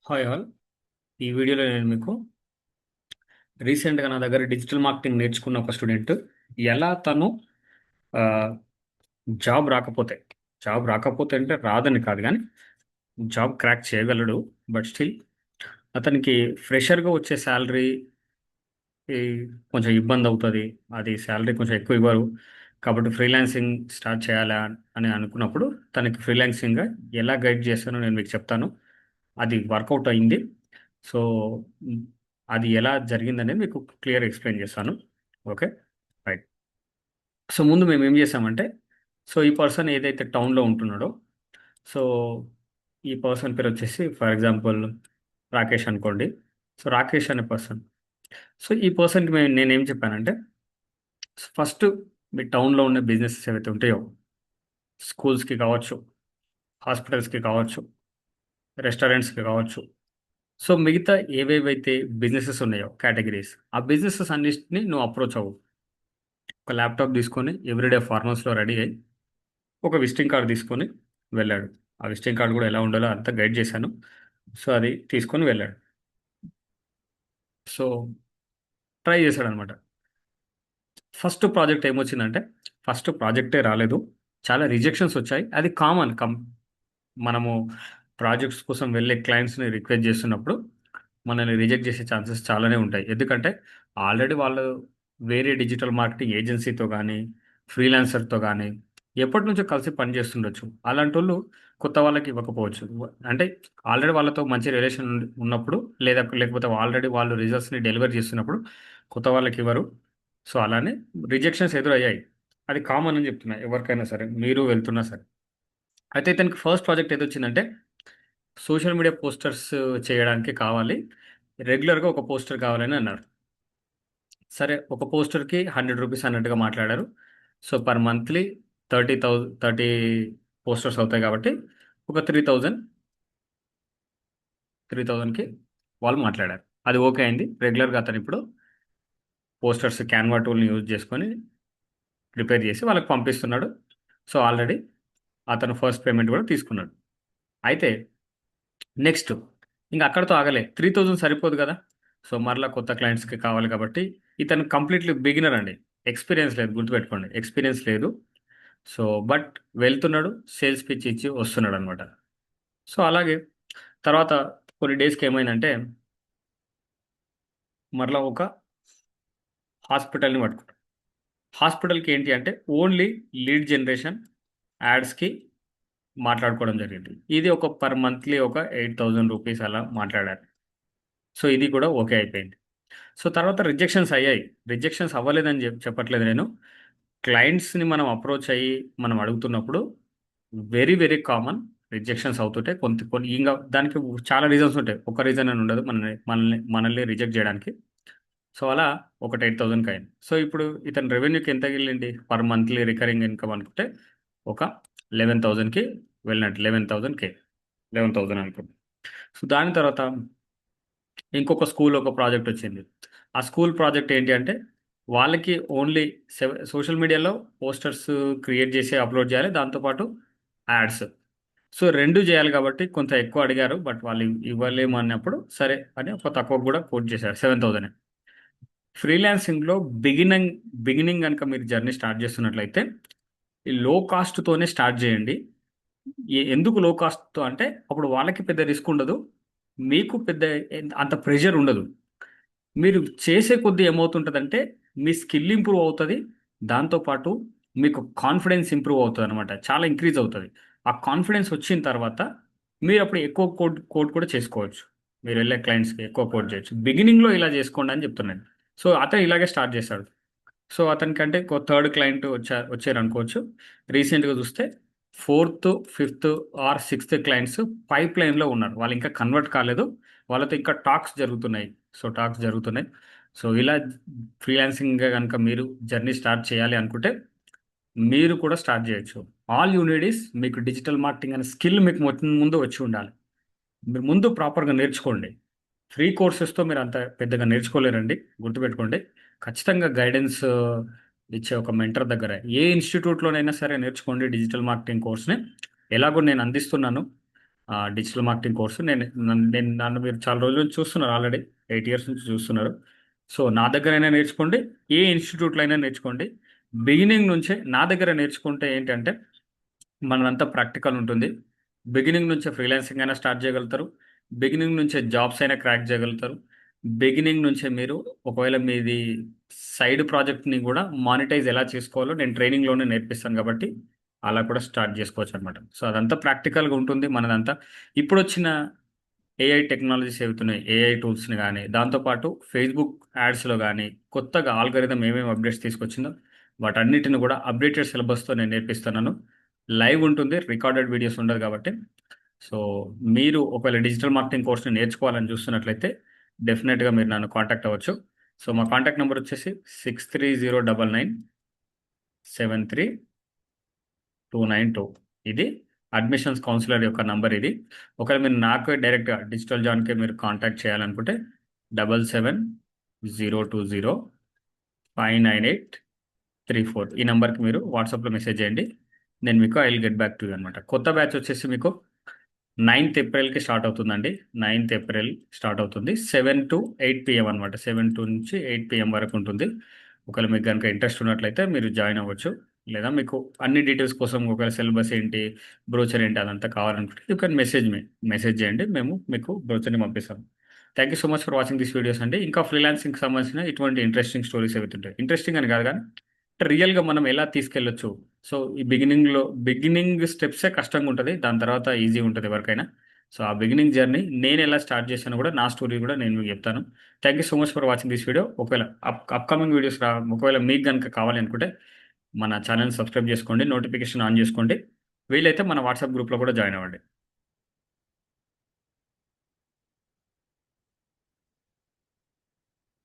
Hi all. ఈ వీడియోలో నేను మీకు రీసెంట్గా నా దగ్గర డిజిటల్ మార్కెటింగ్ నేర్చుకున్న ఒక స్టూడెంట్ ఎలా తను ఆ, జాబ్ రాకపోతే అంటే రాదని కాదు కానీ జాబ్ క్రాక్ చేయగలడు. బట్ స్టిల్ అతనికి ఫ్రెషర్గా వచ్చే శాలరీ కొంచెం ఇబ్బంది అవుతుంది. అది శాలరీ కొంచెం ఎక్కువ ఇవ్వరు. కాబట్టి ఫ్రీలాన్సింగ్ స్టార్ట్ చేయాలా అని అనుకున్నప్పుడు తనకి ఫ్రీలాన్సింగ్గా ఎలా గైడ్ చేస్తానో నేను మీకు చెప్తాను. అది వర్కౌట్ అయింది. సో మ్, అది ఎలా జరిగిందనేది మీకు క్లియర్ ఎక్స్ప్లెయిన్ చేస్తాను. Okay, right. సో ముందు మేము ఏం చేసామంటే, సో ఈ పర్సన్ ఏదైతే టౌన్లో ఉంటున్నాడో, సో ఈ పర్సన్ పేరు వచ్చేసి ఫర్ ఎగ్జాంపుల్ రాకేష్ అనుకోండి. సో రాకేష్ అనే పర్సన్, సో ఈ పర్సన్కి నేనేం చెప్పానంటే, ఫస్ట్ మీ టౌన్లో ఉన్న బిజినెసెస్ ఏవైతే ఉంటాయో, స్కూల్స్కి కావచ్చు, హాస్పిటల్స్కి కావచ్చు, రెస్టారెంట్స్కి కావచ్చు, సో మిగతా ఏవేవైతే బిజినెసెస్ ఉన్నాయో కేటగిరీస్, ఆ బిజినెసెస్ అన్నిటిని నువ్వు అప్రోచ్ అవ్వు. ఒక ల్యాప్టాప్ తీసుకొని ఎవ్రీడే ఫార్మల్స్లో రెడీ అయ్యి ఒక విజిటింగ్ కార్డ్ తీసుకొని వెళ్ళాడు. ఆ విజిటింగ్ కార్డ్ కూడా ఎలా ఉండాలో అంతా గైడ్ చేశాను. సో అది తీసుకొని వెళ్ళాడు. సో ట్రై చేశాడు అనమాట. ఫస్ట్ ప్రాజెక్ట్ ఏమొచ్చిందంటే, ఫస్ట్ ప్రాజెక్టే రాలేదు. చాలా రిజెక్షన్స్ వచ్చాయి. అది కామన్. మనము ప్రాజెక్ట్స్ కోసం వెళ్ళే క్లయింట్స్ని రిక్వెస్ట్ చేస్తున్నప్పుడు మనల్ని రిజెక్ట్ చేసే ఛాన్సెస్ చాలానే ఉంటాయి. ఎందుకంటే ఆల్రెడీ వాళ్ళు వేరే డిజిటల్ మార్కెటింగ్ ఏజెన్సీతో కానీ, ఫ్రీలాన్సర్తో కానీ ఎప్పటి నుంచో కలిసి పనిచేస్తుండొచ్చు. అలాంటి వాళ్ళు కొత్త వాళ్ళకి ఇవ్వకపోవచ్చు. అంటే ఆల్రెడీ వాళ్ళతో మంచి రిలేషన్ ఉన్నప్పుడు, లేకపోతే ఆల్రెడీ వాళ్ళు రిజల్ట్స్ని డెలివర్ చేస్తున్నప్పుడు కొత్త వాళ్ళకి ఇవ్వరు. సో అలానే రిజెక్షన్స్ ఎదురయ్యాయి. అది కామన్ అని చెప్తున్నా, ఎవరికైనా సరే, మీరు వెళ్తున్నా సరే. అయితే ఇతనికి ఫస్ట్ ప్రాజెక్ట్ ఏదొచ్చిందంటే, సోషల్ మీడియా పోస్టర్స్ చేయడానికి కావాలి. రెగ్యులర్‌గా ఒక పోస్టర్ కావాలని అన్నారు. సరే, ఒక పోస్టర్‌కి రూ. 100 అన్నట్టుగా మాట్లాడారు. సో, పర్ మంత్లీ 30 పోస్టర్స్ అవుతాయి కాబట్టి ఒక 3000కి వాళ్ళు మాట్లాడారు. అది ఓకే అయింది. రెగ్యులర్‌గా అతనిప్పుడు పోస్టర్స్ క్యాన్వా టూల్‌ని యూజ్ చేసుకొని ప్రిపేర్ చేసి వాళ్ళకి పంపిస్తున్నాడు. సో, ఆల్రెడీ అతను ఫస్ట్ పేమెంట్ కూడా తీసుకున్నాడు. అయితే నెక్స్ట్ ఇంక అక్కడితో ఆగలే. 3000 సరిపోదు గదా! సో, మరలా కొత్త క్లయింట్స్‌కి కావాలి కాబట్టి ఇతను కంప్లీట్‌లీ బిగినర్ అండి. ఎక్స్‌పీరియన్స్ లేదు, గుర్తుపెట్టుకోండి. ఎక్స్‌పీరియన్స్ లేదు. సో, బట్ వెళ్తున్నాడు, సేల్స్ పిచ్ ఇచ్చి వస్తున్నాడనమాట. సో, అలాగే తర్వాత కొన్ని డేస్‌కి ఏమైందంటే, మరలా ఒక హాస్పిటల్‌ని పట్టుకున్నాడు. హాస్పిటల్‌కి ఏంటి అంటే, ఓన్లీ లీడ్ జనరేషన్ యాడ్స్‌కి మాట్లాడుకోవడం జరిగింది. ఇది ఒక పర్ మంత్లీ ఒక రూ. 8000 అలా మాట్లాడారు. సో, ఇది కూడా ఓకే అయిపోయింది. సో, తర్వాత రిజెక్షన్స్ అయ్యాయి. రిజెక్షన్స్ అవ్వలేదని చెప్పట్లేదు నేను. క్లయింట్స్‌ని మనం అప్రోచ్ అయ్యి మనం అడుగుతున్నప్పుడు వెరీ, వెరీ కామన్ రిజెక్షన్స్ అవుతుంటాయి. కొన్ని ఇంగ దానికి చాలా రీజన్స్ ఉంటాయి. ఒక రీజన్ అని ఉండదు మనల్ని రిజెక్ట్ జేయడానికి. సో, అలా ఒకటి 8000కి అయింది. సో, ఇప్పుడు ఇతని రెవెన్యూకి ఎంతెళ్ళింది పర్ మంత్లీ రికరింగ్ ఇన్‌కమ్ అనుకుంటే ఒక 11,000కి వెళ్ళినట్టు. 11,000 అనుకోండి. సో, దాని తర్వాత ఇంకొక స్కూల్ ఒక ప్రాజెక్ట్ వచ్చింది. ఆ స్కూల్ ప్రాజెక్ట్ ఏంటి అంటే, వాళ్ళకి ఓన్లీ సోషల్ మీడియాలో పోస్టర్స్ క్రియేట్ చేసి అప్లోడ్ చేయాలి. దాంతో పాటు యాడ్స్. సో 2 చేయాలి కాబట్టి కొంత ఎక్కువ అడిగారు. బట్ వాళ్ళు ఇవ్వలేము అన్నప్పుడు సరే అని ఒక తక్కువ కూడా కోట్ చేశారు. 7,000. ఫ్రీలాన్సింగ్‌లో బిగినింగ్ బిగినింగ్ గనుక మీరు జర్నీ స్టార్ట్ చేస్తున్నట్లయితే, ఈ లో కాస్ట్‌తోనే స్టార్ట్ చేయండి. ఎందుకు లో కాస్ట్‌తో అంటే, అప్పుడు వాళ్ళకి పెద్ద రిస్క్ ఉండదు. మీకు పెద్ద అంత ప్రెషర్ ఉండదు. మీరు చేసే కొద్దీ ఏమవుతుంటదంటే, మీ స్కిల్ ఇంప్రూవ్ అవుతది. దాంతో పాటు మీకు కాన్ఫిడెన్స్ ఇంప్రూవ్ అవుతదనమాట. చాలా ఇంక్రీజ్ అవుతది. ఆ కాన్ఫిడెన్స్ వచ్చిన తర్వాత మీరప్పుడు ఎక్కువ కోట్ కూడా చేసుకోవచ్చు. మీరెళ్ళే క్లయింట్స్‌కి ఎక్కువ కోట్ చేయొచ్చు. బిగినింగ్‌లో ఇలా చేసుకోండి అని చెప్తున్నాను. సో, అతను ఇలాగే స్టార్ట్ చేశాడు. సో, అతనికంటే థర్డ్ క్లయింట్ వచ్చారనుకోవచ్చు. రీసెంట్‌గా చూస్తే fourth, fifth or sixth clients పైప్‌లైన్‌లో ఉన్నారు. వాళ్ళింకా కన్వర్ట్ కాలేదు. వాళ్ళతో ఇంకా టాక్స్ జరుగుతున్నాయి. సో, టాక్స్ జరుగుతున్నాయి. సో, ఇలా ఫ్రీలాన్సింగ్‌గా గనుక మీరు జర్నీ స్టార్ట్ చేయాలి అనుకుంటే, మీరు కూడా స్టార్ట్ చేయొచ్చు. ఆల్ యూ నీడ్ ఈస్ మీకు డిజిటల్ మార్కెటింగ్ అనే స్కిల్ మీకు ముందు వచ్చి ఉండాలి. మీరు ముందు ప్రాపర్‌గా నేర్చుకోండి. ఫ్రీ కోర్సెస్‌తో మీరంత పెద్దగా నేర్చుకోలేరండి. గుర్తుపెట్టుకోండి. ఖచ్చితంగా గైడెన్స్ ఇచ్చే ఒక మెంటర్ దగ్గర ఏ ఇన్‌స్టిట్యూట్‌లోనైనా సరే నేర్చుకోండి డిజిటల్ మార్కెటింగ్ కోర్స్‌ని. ఎలాగో నేను అందిస్తున్నాను. Digital marketing course. నన్ను మీరు చాలా రోజుల నుంచి చూస్తున్నారు, ఆల్రెడీ 8 ఇయర్స్ నుంచి చూస్తున్నారు. సో నా దగ్గరైనా నేర్చుకోండి, ఏ ఇన్స్టిట్యూట్లో అయినా నేర్చుకోండి. బిగినింగ్ నుంచే నా దగ్గర నేర్చుకుంటే ఏంటంటే మనదంతా ప్రాక్టికల్ ఉంటుంది. బిగినింగ్ నుంచే ఫ్రీలాన్సింగ్ అయినా స్టార్ట్ చేయగలుగుతారు. బిగినింగ్ నుంచే జాబ్స్ అయినా క్రాక్ చేయగలుగుతారు. బిగినింగ్ నుంచే మీరు ఒకవేళ మీది సైడ్ ప్రాజెక్ట్ని కూడా మానిటైజ్ ఎలా చేసుకోవాలో నేను ట్రైనింగ్లోనే నేర్పిస్తాను కాబట్టి అలా కూడా స్టార్ట్ చేసుకోవచ్చు అనమాట. సో అదంతా ప్రాక్టికల్గా ఉంటుంది మనదంతా. ఇప్పుడు వచ్చిన ఏఐ టెక్నాలజీస్ అవుతున్నాయి, ఏఐ టూల్స్ని కానీ, దాంతోపాటు ఫేస్బుక్ యాడ్స్లో కానీ కొత్తగా ఆల్గరిథం ఏమేమి అప్డేట్స్ తీసుకొచ్చిందో వాటన్నిటిని కూడా అప్డేటెడ్ సిలబస్తో నేను నేర్పిస్తున్నాను. లైవ్ ఉంటుంది, రికార్డెడ్ వీడియోస్ ఉండదు కాబట్టి. సో మీరు ఒకవేళ డిజిటల్ మార్కెటింగ్ కోర్స్ని నేర్చుకోవాలని చూస్తున్నట్లయితే డెఫినెట్గా మీరు నన్ను కాంటాక్ట్ అవ్వచ్చు. సో మా కాంటాక్ట్ నెంబర్ వచ్చేసి 6309973292. ఇది అడ్మిషన్స్ కౌన్సిలర్ యొక్క నంబర్ ఇది. ఒకవేళ మీరు నాకు డైరెక్ట్గా డిజిటల్ జాన్కే మీరు కాంటాక్ట్ చేయాలనుకుంటే 7702059834 ఈ నెంబర్కి మీరు వాట్సాప్లో మెసేజ్ చేయండి. నేను మీకు I will get back to you అనమాట. కొత్త బ్యాచ్ వచ్చేసి మీకు 9th ఏప్రిల్కి స్టార్ట్ అవుతుందండి. 9th ఏప్రిల్ స్టార్ట్ అవుతుంది. 7 to 8 PM అనమాట. 7 to 8 PM వరకు ఉంటుంది. ఒకవేళ మీకు కనుక ఇంట్రెస్ట్ ఉన్నట్లయితే మీరు జాయిన్ అవ్వచ్చు. లేదా మీకు అన్ని డీటెయిల్స్ కోసం ఒకవేళ సిలబస్ ఏంటి, బ్రోచర్ ఏంటి అదంతా కావాలనుకుంటే యూ కెన్ మెసేజ్ చేయండి, మేము మీకు బ్రోచర్ని పంపిస్తాం. Thank you so much for watching this videos అండి. ఇంకా ఫ్రీలాన్సింగ్కి సంబంధించిన ఇటువంటి ఇంట్రెస్టింగ్ స్టోరీస్ అవుతుంటాయి. ఇంట్రెస్టింగ్ అని కాదు కానీ రియల్గా మనం ఎలా తీసుకెళ్ళొచ్చు. సో ఈ బిగినింగ్ స్టెప్సే కష్టంగా ఉంటుంది, దాని తర్వాత ఈజీ ఉంటుంది ఎవరికైనా. సో ఆ బిగినింగ్ జర్నీ నేను ఎలా స్టార్ట్ చేశాను కూడా, నా స్టోరీ కూడా నేను మీకు చెప్తాను. Thank you so much for watching this video. ఒకవేళ అప్కమింగ్ వీడియోస్ ఒకవేళ మీకు కనుక కావాలి అనుకుంటే మన ఛానల్ సబ్స్క్రైబ్ చేసుకోండి, నోటిఫికేషన్ ఆన్ చేసుకోండి. వీలైతే మన వాట్సాప్ గ్రూప్లో కూడా జాయిన్ అవ్వండి.